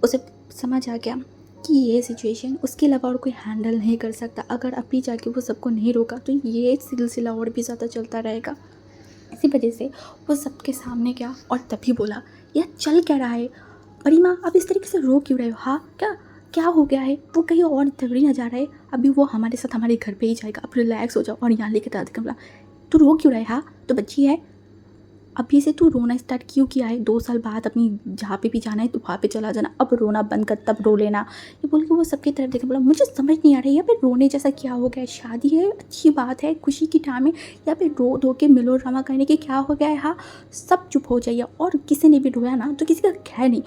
[SPEAKER 1] उसे समझ आ गया कि ये सिचुएशन उसके अलावा और कोई हैंडल नहीं कर सकता। अगर अभी जाके वो सबको नहीं रोका तो ये सिलसिला और भी ज़्यादा चलता रहेगा। इसी वजह से वो सबके सामने गया और तभी बोला, यह चल क्या रहा है? बड़ी माँ, आप इस तरीके से रो क्यों रहे हो? हाँ, क्या हो गया है? वो कहीं और थोड़ी ना जा रहा है, अभी वो हमारे साथ हमारे घर पे ही जाएगा। अब रिलैक्स हो जाओ। और यहाँ लेकर दादी बोला, तू रो क्यों रहा है? हाँ, तो बच्ची है, अभी से तू रोना स्टार्ट क्यों किया है? 2 साल बाद अपनी जहाँ पे भी जाना है तो वहाँ पे चला जाना, अब रोना बंद कर, तब रो लेना। ये बोल के वो सबकी तरफ देखा, बोला, मुझे समझ नहीं आ रहा है यहाँ पे रोने जैसा क्या हो गया है? शादी है, अच्छी बात है, खुशी की टाइम है, यहाँ पे रो धो के मिलो ड्रामा करने के क्या हो गया है? हाँ, सब चुप हो जाइए। और किसी ने भी रोया ना तो किसी का खैर नहीं,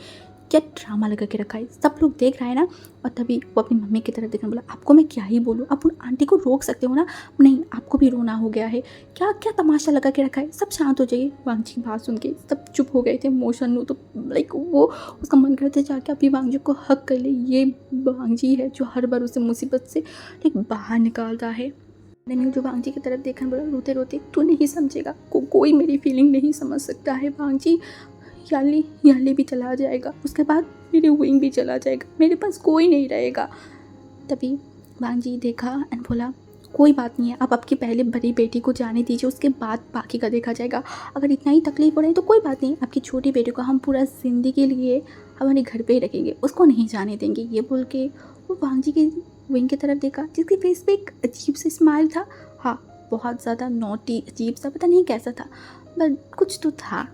[SPEAKER 1] क्या ड्रामा लगा के रखा है, सब लोग देख रहे हैं ना। और तभी वो अपनी मम्मी की तरफ देखने बोला, आपको मैं क्या ही बोलूँ, आप उन आंटी को रोक सकते हो ना? नहीं, आपको भी रोना हो गया है, क्या क्या तमाशा लगा के रखा है, सब शांत हो जाइए। वांग जी की बात सुन के सब चुप हो गए थे। मोशनु तो वो उसका मन करते जाके अभी वांग जी को हक कर ले। ये वांग जी है जो हर बार उसे मुसीबत से बाहर निकालता है। मैंने जो वांग जी की तरफ देखा बोला, रोते रोते, तू नहीं समझेगा, कोई मेरी फीलिंग नहीं समझ सकता है वांग जी। याली भी चला जाएगा, उसके बाद मेरे विंग भी चला जाएगा, मेरे पास कोई नहीं रहेगा। तभी वांग जी देखा एंड बोला, कोई बात नहीं है, आप आपकी पहले बड़ी बेटी को जाने दीजिए, उसके बाद बाकी का देखा जाएगा। अगर इतना ही तकलीफ हो रही है तो कोई बात नहीं, आपकी छोटी बेटी को हम पूरा ज़िंदगी के लिए हमारे घर पे ही रखेंगे, उसको नहीं जाने देंगे। ये बोल के वो वांग जी की विंग की तरफ देखा, जिसके फेस पे एक अजीब सा स्माइल था। हाँ, बहुत ज़्यादा नॉटी, अजीब सा, पता नहीं कैसा था, बट कुछ तो था।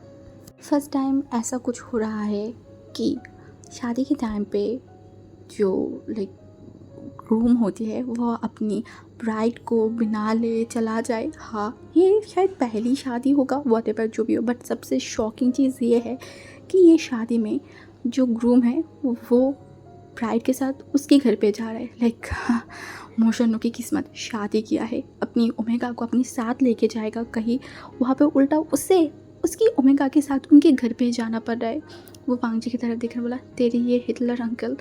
[SPEAKER 1] फर्स्ट टाइम ऐसा कुछ हो रहा है कि शादी के टाइम पे जो लाइक ग्रूम होती है वह अपनी ब्राइड को बिना ले चला जाए। हाँ, ये शायद पहली शादी होगा, वॉटेवर जो भी हो, बट सबसे शॉकिंग चीज़ ये है कि ये शादी में जो ग्रूम है वो ब्राइड के साथ उसके घर पे जा रहा है। लाइक मोशनो की किस्मत, शादी किया है, अपनी ओमेगा को अपने साथ लेके जाएगा कहीं, वहाँ पे उल्टा उससे उसकी ओमेगा के साथ उनके घर पे जाना पड़ रहा है। वो वांग जी की तरफ देखकर बोला, तेरे ये हिटलर अंकल,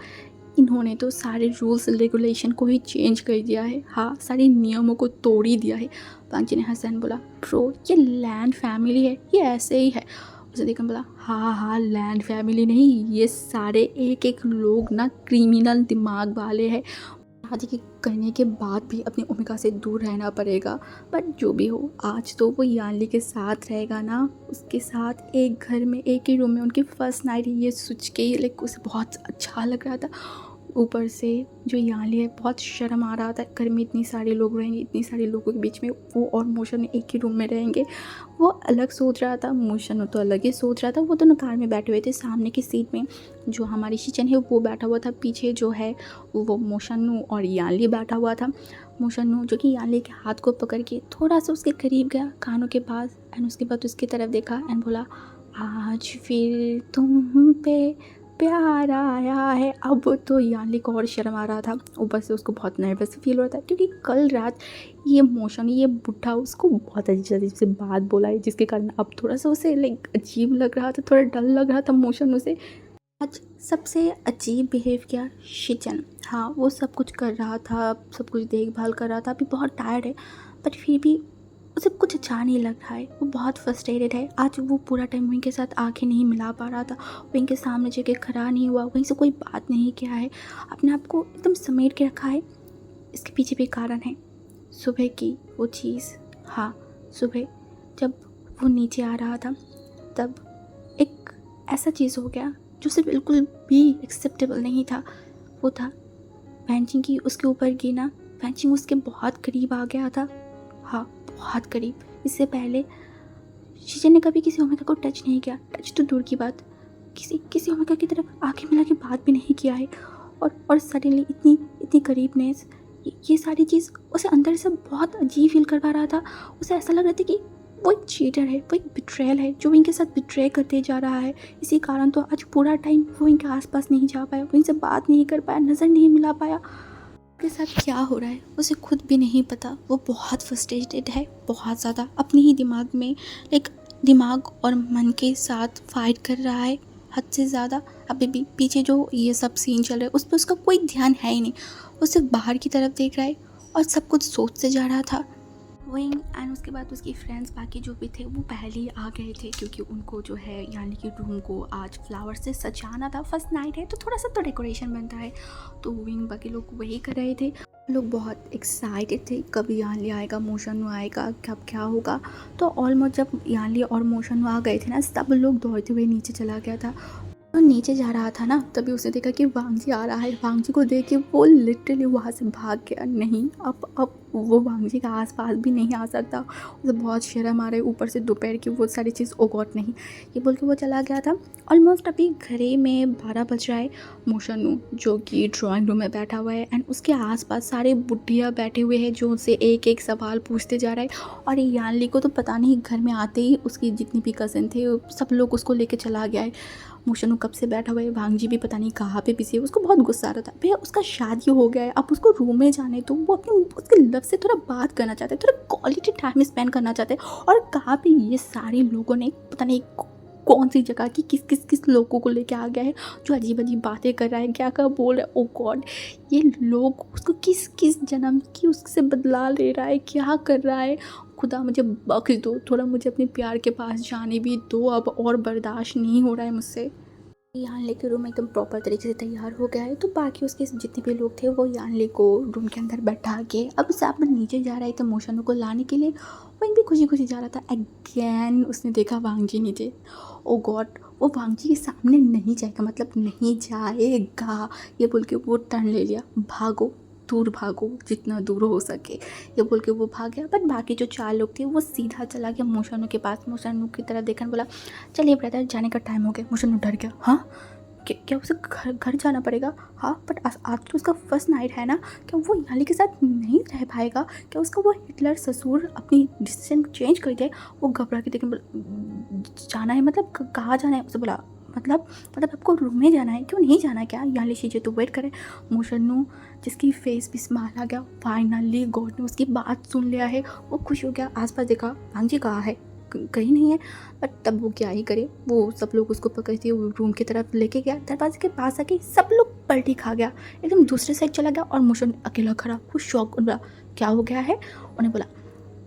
[SPEAKER 1] इन्होंने तो सारे रूल्स रेगुलेशन को ही चेंज कर दिया है। हाँ, सारे नियमों को तोड़ ही दिया है। वांग जी ने हसन बोला, ब्रो ये लैंड फैमिली है, ये ऐसे ही है। उसे देखकर बोला, हाँ हाँ, लैंड फैमिली नहीं, ये सारे एक एक लोग ना क्रिमिनल दिमाग वाले हैं। शादी के करने के बाद भी अपनी ओमेगा से दूर रहना पड़ेगा, बट जो भी हो, आज तो वो यानली के साथ रहेगा ना, उसके साथ एक घर में एक ही रूम में। उनकी फर्स्ट नाइट ये सोच के लाइक उसे बहुत अच्छा लग रहा था। ऊपर से जो यानली है, बहुत शर्म आ रहा था, घर में इतनी सारे लोग रहेंगे, इतनी सारे लोगों के बीच में वो और मोशन एक ही रूम में रहेंगे। वो अलग सोच रहा था, मोशन तो अलग ही सोच रहा था। वो दोनों कार में बैठे हुए थे, सामने की सीट में जो हमारी शिचन है वो बैठा हुआ था, पीछे जो है वो मोशनु और यानली बैठा हुआ था। मोशनु जो कि यानली के हाथ को पकड़ के थोड़ा सा उसके करीब गया, कानों के पास, एंड उसके बाद उसकी तरफ देखा एंड बोला, आज फिर तुम पे प्यार आया है। अब तो यानली को और शर्म आ रहा था, ऊपर से उसको बहुत नर्वस फील हो रहा था, क्योंकि कल रात ये मोशन, ये बुढ़ा उसको बहुत अजीब से बात बोला है, जिसके कारण अब थोड़ा सा उसे लाइक अजीब लग रहा था, थोड़ा डर लग रहा था मोशन उसे। आज सबसे अजीब बिहेव किया शिचन। हाँ, वो सब कुछ कर रहा था, सब कुछ देखभाल कर रहा था, अभी बहुत टायर्ड है, बट फिर भी उसे कुछ अच्छा नहीं लग रहा है। वो बहुत फ्रस्ट्रेटेड है। आज वो पूरा टाइम विंग के साथ आंखें नहीं मिला पा रहा था, विंग के सामने जगह खड़ा नहीं हुआ, वहीं से कोई बात नहीं किया है, अपने आप को एकदम समेट के रखा है। इसके पीछे भी कारण है, सुबह की वो चीज़। हाँ, सुबह जब वो नीचे आ रहा था तब एक ऐसा चीज़ हो गया जो उसे बिल्कुल भी एक्सेप्टेबल नहीं था। वो था पैंचिंग की उसके ऊपर गिरना। पैंचिंग उसके बहुत करीब आ गया था। हाँ, बहुत करीब। इससे पहले शीशे ने कभी किसी ओमेगा को टच नहीं किया, टच तो दूर की बात, किसी ओमेगा की तरफ आंखें मिला के बात भी नहीं किया है। और सडनली इतनी इतनी करीबनेस, ये सारी चीज़ उसे अंदर से बहुत अजीब फील करवा रहा था। उसे ऐसा लग रहा था कि वो एक चीटर है, वो एक बिट्रेयल है जो इनके साथ बिट्रे करते जा रहा है। इसी कारण तो आज पूरा टाइम वो इनके आसपास नहीं जा पाया, वो इनसे बात नहीं कर पाया, नज़र नहीं मिला पाया। उसके साथ क्या हो रहा है उसे खुद भी नहीं पता। वो बहुत फ्रस्ट्रेटेड है, बहुत ज़्यादा अपने ही दिमाग में, लाइक दिमाग और मन के साथ फाइट कर रहा है हद से ज़्यादा। अभी भी पीछे जो ये सब सीन चल रहा है उस पर उसका कोई ध्यान है ही नहीं। वो सिर्फ बाहर की तरफ देख रहा है और सब कुछ सोचते जा रहा था। विंग एंड उसके बाद उसकी फ्रेंड्स बाकी जो भी थे वो पहले ही आ गए थे, क्योंकि उनको जो है यानी कि रूम को आज फ्लावर से सजाना था। फर्स्ट नाइट है तो थोड़ा सा तो डेकोरेशन बनता है, तो विंग बाकी लोग वही कर रहे थे। लोग बहुत एक्साइटेड थे, कब यानली आएगा, मोशनु आएगा, कब क्या होगा। तो ऑलमोस्ट जब यानली और मोशनु आ गए थे ना, सब लोग दौड़ते हुए नीचे चला गया था। तो नीचे जा रहा था ना, तभी उसने देखा कि वांग जी आ रहा है। वांग जी को देख के वो लिटरली वहाँ से भाग गया। नहीं, अब वो वांग जी का आसपास भी नहीं आ सकता, उसे बहुत शर्म आ रही है, ऊपर से दोपहर की वो सारी चीज़, ओ गॉड नहीं, ये बोल के वो चला गया था। ऑलमोस्ट अभी घरे में 12 बज रहा है। मोशनु जो कि ड्राइंग रूम में बैठा हुआ है एंड उसके आसपास सारे बुढ़िया बैठे हुए हैं जो उनसे एक एक सवाल पूछते जा रहा है। और यानली को तो पता नहीं, घर में आते ही उसकी जितनी भी कज़न थे सब लोग उसको लेके चला गया है। मोशनु कब से बैठा हुआ है, वांग जी भी पता नहीं कहाँ पे बिजी है। उसको बहुत गुस्सा आ रहा था, भैया उसका शादी हो गया है, अब उसको रूम में जाने तो वो अपने उसके लव से थोड़ा बात करना चाहते हैं, थोड़ा क्वालिटी टाइम स्पेंड करना चाहते हैं। और कहाँ पे ये सारे लोगों ने पता नहीं कौन सी जगह की किस लोगों को लेके आ गया है जो अजीब अजीब बातें कर रहा है, क्या क्या बोल रहा है। ओ गॉड, ये लोग उसको किस जन्म की उससे बदला ले रहा है, क्या कर रहा है। खुदा मुझे बख्श दो, थोड़ा मुझे अपने प्यार के पास जाने भी दो, अब और बर्दाश्त नहीं हो रहा है मुझसे। यानले के रूम एकदम प्रॉपर तरीके से तैयार हो गया है, तो बाकी उसके जितने भी लोग थे वो यानले को रूम के अंदर बैठा के अब साबन नीचे जा रहा है तो मोशनू को लाने के लिए वहीं भी खुशी खुशी जा रहा था। अगेन उसने देखा वांगजी नीचे। ओ गॉड, वो वांगजी के सामने नहीं जाएगा, मतलब नहीं जाएगा ये बोल के वो टर्न ले लिया। भागो, दूर भागो जितना दूर हो सके, ये बोल के वो भाग गया। बट बाकी जो 4 लोग थे वो सीधा चला गया मोशनू के पास। मोशनू की तरफ देखा, बोला चलिए ब्रदर जाने का टाइम हो गया। मोशनू डर गया, हाँ क्या उसे घर जाना पड़ेगा? हाँ बट आज तो उसका फर्स्ट नाइट है ना, क्या वो याली के साथ नहीं रह पाएगा? क्या उसका वो हिटलर ससुर अपनी डिसीजन चेंज कर दे? वो घबरा के देखे, जाना है मतलब कहाँ जाना है? उसे बोला मतलब आपको रूम में जाना है, क्यों नहीं जाना क्या? याली शीजे तो वेट करे। मोशनू जिसकी फेस भी स्माइल आ गया, फाइनली गॉड ने उसकी बात सुन लिया है। वो खुश हो गया, आसपास देखा वांगजी कहाँ है, कहीं नहीं है। बट तब वो क्या ही करे, वो सब लोग उसको पकड़ते हुए रूम की तरफ लेके गया। दरवाजे के पास आके सब लोग पलटी खा गया, एकदम दूसरे साइड चला गया और मोशन अकेला खड़ा। वो शॉक, बोला क्या हो गया है? उन्हें बोला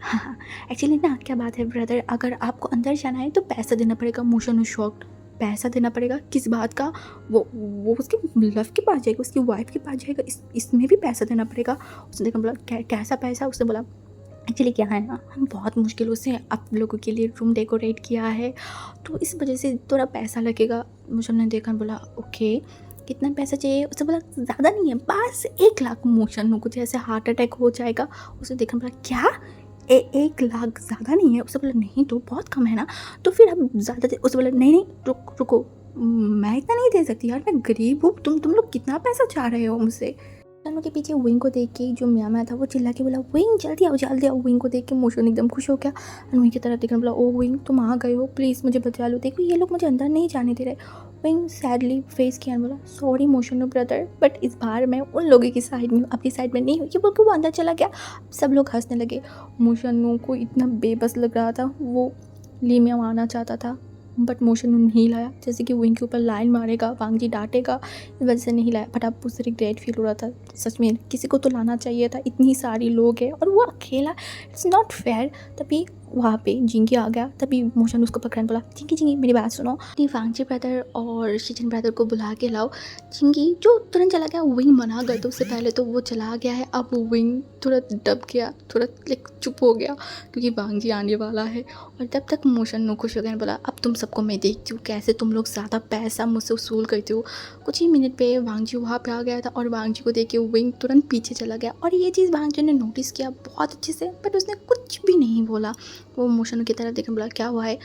[SPEAKER 1] हाँ एक्चुअली ना क्या बात है ब्रदर, अगर आपको अंदर जाना है तो पैसा देना पड़ेगा। मोशन शॉक्ड, पैसा देना पड़ेगा किस बात का? वो उसके लव के पास जाएगा, उसकी वाइफ के पास जाएगा, इसमें भी पैसा देना पड़ेगा। उसने देखा, बोला कैसा पैसा? उसने बोला एक्चुअली क्या है ना, हम बहुत मुश्किलों से आप लोगों के लिए रूम डेकोरेट किया है, तो इस वजह से थोड़ा पैसा लगेगा। मोशन ने देखा, बोला ओके कितना पैसा चाहिए? उसने बोला ज़्यादा नहीं है, बस 1 लाख। मोशन को जैसे हार्ट अटैक हो जाएगा। उसने देखा, बोला क्या 1 लाख ज़्यादा नहीं है? उसने बोला नहीं तो बहुत कम है ना, तो फिर अब ज़्यादा दे। उसने बोला नहीं रुको, मैं इतना नहीं दे सकती यार, मैं गरीब हूँ, तुम लोग कितना पैसा चाह रहे हो मुझसे? मोशनू के पीछे विंग को देख के जो म्यामा था वो चिल्ला के बोला विंग जल्दी आओ। विंग को देख के मोशनू एकदम खुश हो गया। विंग की तरफ देखने बोला ओ विंग तुम आ गए हो, प्लीज़ मुझे बचा लो, देखो ये लोग मुझे अंदर नहीं जाने दे रहे। विंग सैडली फेस किया, बोला सॉरी मोशनू ब्रदर, बट इस बार मैं उन लोगों की साइड में हूँ, आपकी साइड में नहीं हूँ। ये बोल के वो अंदर चला गया। सब लोग हंसने लगे। मोशनू को इतना बेबस लग रहा था, वो लीमिया आना चाहता था बट मोशन नहीं लाया, जैसे कि विंग के ऊपर लाइन मारेगा, वांगजी डांटेगा, इस वजह से नहीं लाया। बट अब उसे रिग्रेट फील हो रहा था, सच में किसी को तो लाना चाहिए था, इतनी सारी लोग हैं और वो अकेला, इट्स नॉट फेयर। तभी वहाँ पे जिंगी आ गया, तभी मोशन उसको पकड़ने बोला जिंगी मेरी बात सुनो, वांगजी ब्रदर और शिजन ब्रदर को बुला के लाओ। जिंगी जो तुरंत चला गया, विंग मना कर दो उससे पहले तो वो चला गया है। अब विंग तुरंत दब गया, तुरंत लाइक चुप हो गया क्योंकि वांगजी आने वाला है। और तब तक मोशन खुश हो गया, बोला अब तुम सबको मैं देखती हूँ कैसे तुम लोग ज़्यादा पैसा मुझसे वसूल करते हो। कुछ ही मिनट पे वांगजी वहाँ पे आ गया था और वांगजी को देख के विंग तुरंत पीछे चला गया। और ये चीज़ वांगजी ने नोटिस किया बहुत अच्छे से, बट उसने कुछ भी नहीं बोला। वो मोशनू की तरफ देखने बोला क्या हुआ है?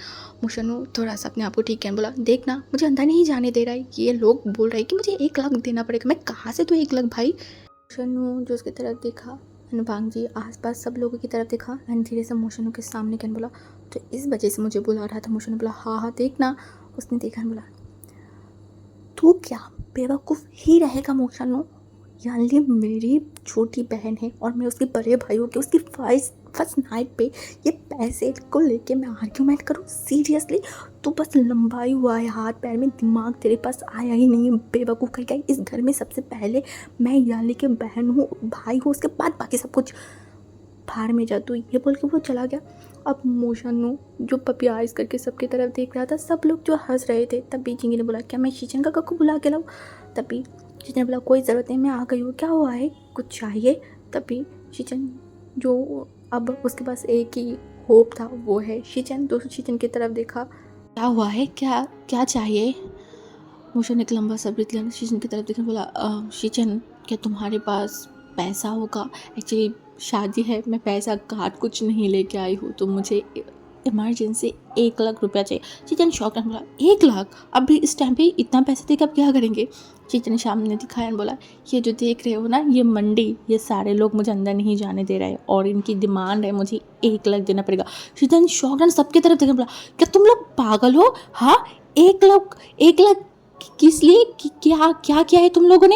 [SPEAKER 1] मोशनू थोड़ा सा अपने आप को ठीक किया, बोला देखना मुझे अंदर नहीं जाने दे रहा है, ये लोग बोल रहे हैं कि मुझे 1 लाख देना पड़ेगा, मैं कहाँ से तो 1 लाख भाई। मोशनू जो उसकी तरफ देखा, वांगजी आसपास सब लोगों की तरफ देखा एंड धीरे से मोशनू के सामने कहने बोला तो इस वजह से मुझे बुला रहा था? मोशनू बोला हाँ देखना। उसने देखा, बोला तू क्या बेवकूफ़ ही रहेगा मोशनू, यानी मेरी छोटी बहन है और मैं उसके बड़े भाई हो के उसकी फर्स्ट नाइट पे ये पैसे को लेके मैं आर्ग्यूमेंट करूँ? सीरियसली तो बस लंबाई हुआ है हाथ पैर में, दिमाग तेरे पास आया ही नहीं है बेवकूफ़ करके। इस घर में सबसे पहले मैं याली के बहन हूँ, भाई हूँ, उसके बाद बाकी सब कुछ भाड़ में जा तू, ये बोल के वो चला गया। अब मोशनू जो पपी आइज करके सबकी तरफ देख रहा था, सब लोग जो हंस रहे थे, तभी जिंगी ने बोला क्या मैं शिजन काका को बुला के लाऊं? तभी शिजन ने बोला कोई ज़रूरत नहीं, मैं आ गई हूँ, क्या हुआ है कुछ चाहिए? तभी शिजन जो अब उसके पास एक ही होप था वो है शिजन, तो शिजन की तरफ देखा क्या हुआ है, क्या चाहिए? मोशन एक लंबा सा ब्रीथ लेना, शिजन की तरफ देखने बोला शिजन क्या तुम्हारे पास पैसा होगा? एक्चुअली शादी है, मैं पैसा काट कुछ नहीं लेके आई हूँ, तो मुझे इमरजेंसी 1 लाख रुपया चाहिए। शिजन शॉक बोला 1 लाख? अभी इस टाइम पे इतना पैसा देकर आप क्या करेंगे? शिजन ने सामने दिखाया और बोला ये जो देख रहे हो ना ये मंडी, ये सारे लोग मुझे अंदर नहीं जाने दे रहे हैं और इनकी डिमांड है मुझे 1 लाख देना पड़ेगा। शिजन शॉक सबकी तरफ देखने बोला क्या तुम लोग पागल हो? हाँ 1 लाख किस लिए? क्या किया है तुम लोगों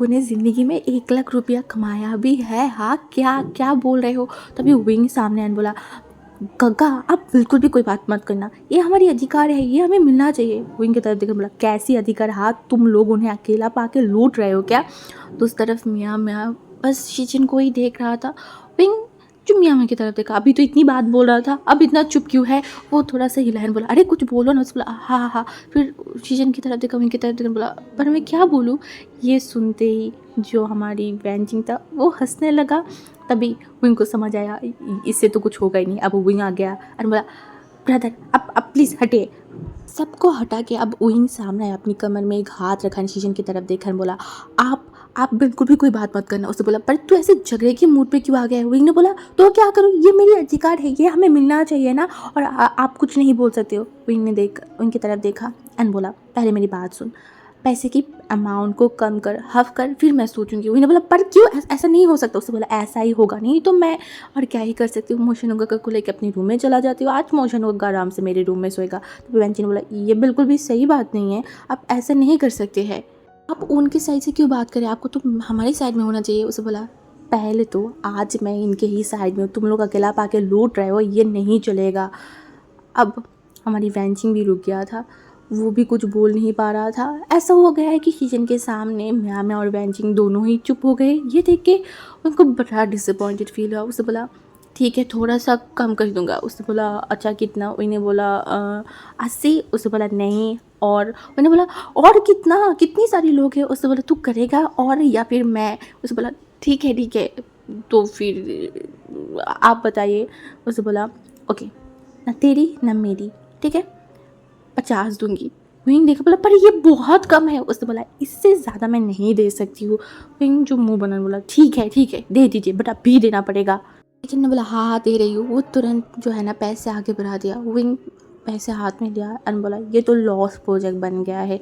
[SPEAKER 1] ने ज़िंदगी में 1 लाख रुपया कमाया भी है? हाँ क्या बोल रहे हो? तभी विंग सामने आने बोला गग्गा आप बिल्कुल भी कोई बात मत करना, ये हमारी अधिकार है, ये हमें मिलना चाहिए। विंग की तरफ देखकर बोला कैसी अधिकार? हाथ तुम लोग उन्हें अकेला पाके लूट रहे हो क्या? तो उस तरफ मियाँ बस शिजन को ही देख रहा था। विंग जो मियाँ की तरफ देखा, अभी तो इतनी बात बोल रहा था, अब इतना चुप क्यों है। वो थोड़ा सा हिला बोला, अरे कुछ बोलो ना। उसने बोला हाँ हाँ हाँ। फिर शीजन की तरफ देखा, विंग की तरफ देखा, बोला पर मैं क्या बोलूँ। ये सुनते ही जो हमारी वैंजिंग था वो हंसने लगा। तभी विंग को समझ आया इससे तो कुछ होगा ही नहीं। अब विंग आ गया और बोला ब्रदर अब प्लीज़ हटिए। सबको हटा के अब विंग सामने आया, अपनी कमर में एक हाथ रखा, शीजन की तरफ देखा, बोला आप बिल्कुल भी कोई बात मत करना। उसने बोला पर तू ऐसे झगड़े की मूड पे क्यों आ गया है। विंग ने बोला तो क्या करूँ, ये मेरी अधिकार है, ये हमें मिलना चाहिए ना, और आप कुछ नहीं बोल सकते हो। विंग ने विंग की तरफ देखा एंड बोला पहले मेरी बात सुन, पैसे की अमाउंट को कम कर, हफ कर, फिर मैं सोचूंगी। विंग ने बोला पर क्यों, ऐसा नहीं हो सकता। उसने बोला ऐसा ही होगा, नहीं तो मैं और क्या ही कर सकती हूँ। मोशन होगा को लेकर अपने रूम में चला जाती हूँ, आज मोशन होगा आराम से मेरे रूम में सोएगा। तो वेंची ने बोला ये बिल्कुल भी सही बात नहीं है, आप ऐसा नहीं कर सकते हैं, आप उनके साइड से क्यों बात करें, आपको तो हमारी साइड में होना चाहिए। उसे बोला पहले तो आज मैं इनके ही साइड में हूँ, तुम लोग अकेला पाके लूट रहे हो, ये नहीं चलेगा। अब हमारी वेंचिंग भी रुक गया था, वो भी कुछ बोल नहीं पा रहा था। ऐसा हो गया है कि किचन के सामने म्याम और वेंचिंग दोनों ही चुप हो गए। ये देख के उनको बड़ा डिसअपॉइंटेड फील हुआ। उसे बोला ठीक है थोड़ा सा कम कर दूंगा। उसने बोला अच्छा कितना। उन्हें बोला 80। उसने बोला नहीं, और मैंने बोला और कितना, कितनी सारी लोग हैं। उसने बोला तू करेगा और या फिर मैं। उसने बोला ठीक है तो फिर आप बताइए। उसने बोला ओके ना तेरी ना मेरी, ठीक है 50 दूंगी। विंग देखा, बोला पर ये बहुत कम है। उसने बोला इससे ज़्यादा मैं नहीं दे सकती हूँ। विंग जो मुंह बना बोला ठीक है दे दीजिए, बट अभी देना पड़ेगा। किचन ने बोला हाँ दे रही हूँ। वो तुरंत जो है ना पैसे आगे बढ़ा दिया। विंग पैसे हाथ में लिया एंड बोला ये तो लॉस प्रोजेक्ट बन गया है।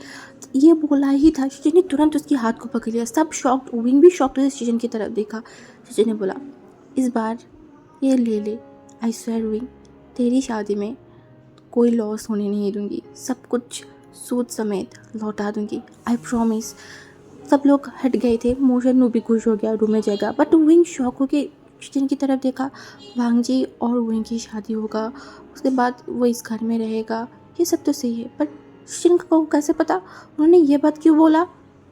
[SPEAKER 1] ये बोला ही था, शीजन ने तुरंत उसके हाथ को पकड़ लिया। सब शॉक्ड, विंग भी शॉक्ड हुए, शीजन की तरफ देखा। शीजन ने बोला इस बार ये ले, आई स्वेयर विंग तेरी शादी में कोई लॉस होने नहीं दूंगी, सब कुछ सूद समेत लौटा दूंगी, आई प्रॉमिस। सब लोग हट गए थे, मोशन भी खुश हो गया, रूम में जाएगा। बट विंग शॉक हो के किचन की तरफ देखा। भांगजी और विंग की शादी होगा, उसके बाद वो इस घर में रहेगा, ये सब तो सही है, बट किचन को कैसे पता, उन्होंने ये बात क्यों बोला।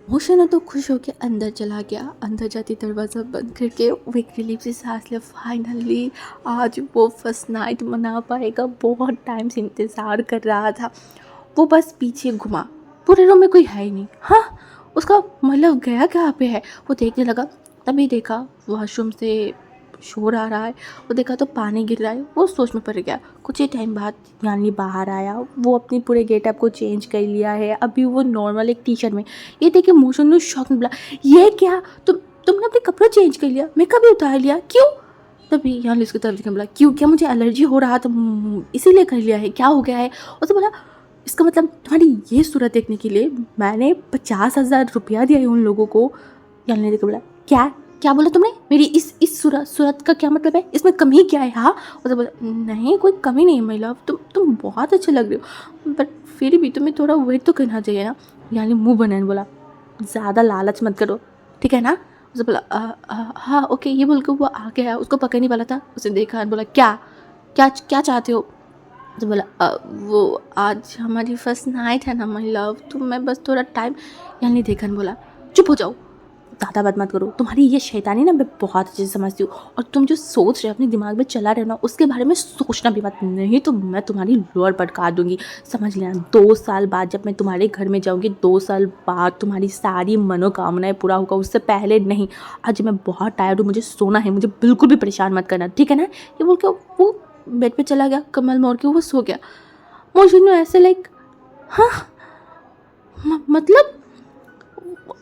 [SPEAKER 1] मोशन तो खुश होकर अंदर चला गया। अंदर जाती दरवाज़ा बंद करके वो एक रिलीफ से सांस लिया, फाइनली आज वो फर्स्ट नाइट मना पाएगा। बहुत टाइम से इंतज़ार कर रहा था। वो बस पीछे घुमा, पूरे रूम में कोई है ही नहीं। हाँ उसका मतलब गया कहाँ पे है। वो देखने लगा, तभी देखा वॉशरूम से शोर आ रहा है। वो देखा तो पानी गिर रहा है। वो सोच में पड़ गया। कुछ ही टाइम बाद यानी बाहर आया। वो अपनी पूरे गेटअप को चेंज कर लिया है। अभी वो नॉर्मल एक टी शर्ट में। ये देखे मोशन ने शॉक में बोला ये क्या, तुमने अपने कपड़े चेंज कर लिया, मेकअप भी उतार लिया, क्यों। तभी यहाँ उसकी तरफ देखने बोला क्यों, क्या मुझे एलर्जी हो रहा था इसीलिए कर लिया है, क्या हो गया है। उसे बोला इसका मतलब तुम्हारी ये सूरत देखने के लिए मैंने 50,000 रुपया दिया है उन लोगों को। यानी देख बोला क्या बोला तुमने, मेरी इस सूरत का क्या मतलब है, इसमें कमी क्या है। हाँ और तो बोला नहीं कोई कमी नहीं है माय लव, तुम बहुत अच्छे लग रहे हो, बट फिर भी तुम्हें थोड़ा वेट तो करना चाहिए ना। यानी मुंह बनाने बोला ज़्यादा लालच मत करो, ठीक है ना। उसे बोला हाँ ओके। ये बोल के वो आ गया, उसको पकड़ नहीं वाला था। उसे देखा और बोला क्या चाहते हो। तो बोला वो आज हमारी फर्स्ट नाइट है ना माय लव, तो मैं बस थोड़ा टाइम। यानी देखन बोला चुप हो जाओ, ज़्यादा बात मत करो, तुम्हारी ये शैतानी ना मैं बहुत अच्छे से समझती हूँ, और तुम जो सोच रहे हो अपने दिमाग में चला रहे हो ना उसके बारे में सोचना भी मत, नहीं तो मैं तुम्हारी लोअर पटका दूंगी, समझ लेना। 2 साल बाद जब मैं तुम्हारे घर में जाऊँगी, 2 साल बाद तुम्हारी सारी मनोकामनाएं पूरा होगा, उससे पहले नहीं। आज मैं बहुत टायर्ड हूँ, मुझे सोना है, मुझे बिल्कुल भी परेशान मत करना, ठीक है ना। ये बोल के वो बेड पे चला गया, कमल मोड़ के वो सो गया। मोशन ऐसे लाइक हाँ मतलब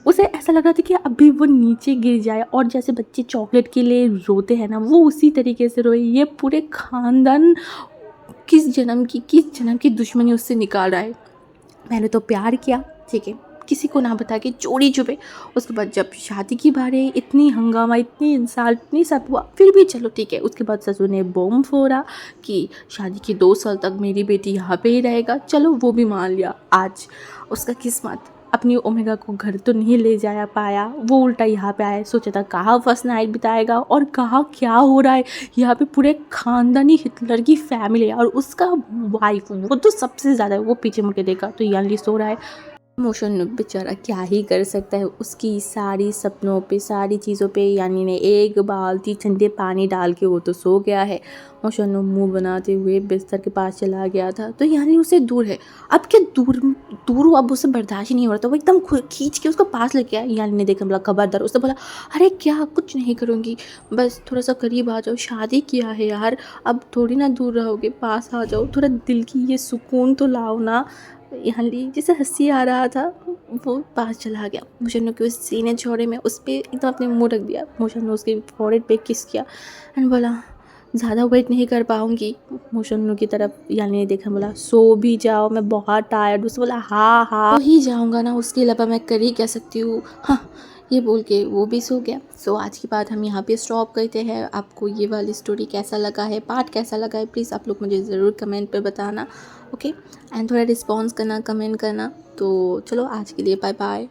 [SPEAKER 1] उसे ऐसा लग रहा था कि अभी वो नीचे गिर जाए, और जैसे बच्चे चॉकलेट के लिए रोते हैं ना, वो उसी तरीके से रोए। ये पूरे खानदान किस जन्म की दुश्मनी उससे निकाल रहा है। मैंने तो प्यार किया, ठीक है, किसी को ना बता के चोरी छुपे। उसके बाद जब शादी की बारी, इतनी हंगामा, इतनी इंसल्ट, इतनी सब हुआ, फिर भी चलो ठीक है। उसके बाद ससुर ने बॉम्ब फोड़ा कि शादी के 2 साल तक मेरी बेटी यहाँ पे ही रहेगा, चलो वो भी मान लिया। आज उसका किस्मत अपनी ओमेगा को घर तो नहीं ले जाया पाया, वो उल्टा यहाँ पे आया। सोचा था कहाँ फर्स्ट नाइट बिताएगा और कहाँ क्या हो रहा है। यहाँ पे पूरे खानदानी हिटलर की फैमिली है, और उसका वाइफ वो तो सबसे ज़्यादा है। वो पीछे मुड़ के देखा तो यानी सो रहा है। मोशन बेचारा क्या ही कर सकता है, उसकी सारी सपनों पे, सारी चीज़ों पे यानी ने एक बाल्टी ठंडे पानी डाल के वो तो सो गया है। मोशन मुंह बनाते हुए बिस्तर के पास चला गया था, तो यानी उससे दूर है। अब क्या दूर दूर अब उसे बर्दाश्त ही नहीं हो रहा था, वो एकदम खींच के उसको पास लेके आया। यानी ने देखा, बोला खबरदार। उसने बोला अरे क्या, कुछ नहीं करूँगी, बस थोड़ा सा करीब आ जाओ, शादी किया है यार, अब थोड़ी ना दूर रहोगे, पास आ जाओ, थोड़ा दिल की ये सुकून तो लाओ ना। यहाँ ली जैसे हंसी आ रहा था, वो पास चला गया। मोशन के उस सीने चौड़े में उस पर एकदम अपने मुंह रख दिया। मोशन ने उसके फॉरहेड पे किस किया एंड बोला ज़्यादा वेट नहीं कर पाऊँगी। मोशन की तरफ यानी ने देखा, बोला सो भी जाओ, मैं बहुत टायर्ड। उसने बोला हाँ हाँ, सो ही जाऊँगा ना, उसके अलावा मैं कर ही क्या सकती हूँ। हाँ, ये बोल के वो भी सो गया। सो आज की बात हम यहाँ पे स्टॉप करते हैं। आपको ये वाली स्टोरी कैसा लगा है, पार्ट कैसा लगा है, प्लीज़ आप लोग मुझे ज़रूर कमेंट पे बताना। ओके, एंड थोड़ा रिस्पॉन्स करना, कमेंट करना। तो चलो आज के लिए बाय बाय।